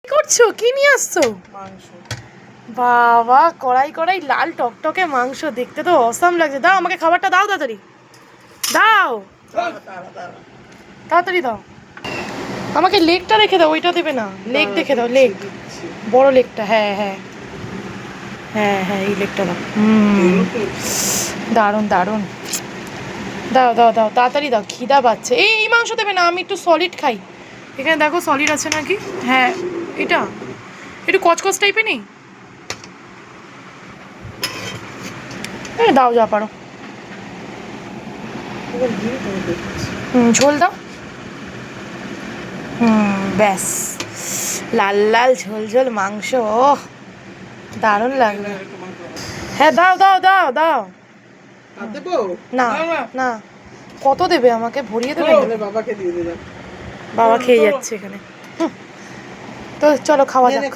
কি করছো? কি নিয়ে আসছো? মাংস। বাবা, কড়াই কড়াই লাল টকটকে মাংস, দেখতে তো অসাম লাগছে। দাও আমাকে খাবারটা, দাও তাড়াতাড়ি দাও, তাড়াতাড়ি দাও। আমাকে লেগটা রেখে দাও, ওইটা দেবে না, লেগ দেখে দাও, লেগ, বড় লেগটা। হ্যাঁ হ্যাঁ হ্যাঁ হ্যাঁ, এই লেগটা দাও। দারুণ দারুণ, দাও দাও দাও, তাড়াতাড়ি দাও, খিদা পাচ্ছে। এই মাংস দেবে না, আমি একটু সলিড খাই। এখানে দেখো সলিড আছে নাকি। হ্যাঁ, এটা একটু কচকচ টাইপের নেই? দাও যা পারো। ঝোল দাও। ব্যাস, লাল লাল ঝোল ঝোল মাংস, ওহ দারুণ লাগবে। হ্যাঁ দাও দাও দাও দাও। না না, কত দেবে আমাকে? ভরিয়ে দেবে? বাবাকে দিয়ে দিলাম, বাবা খেয়ে যাচ্ছে এখানে। তো চলো খাওয়া যাক।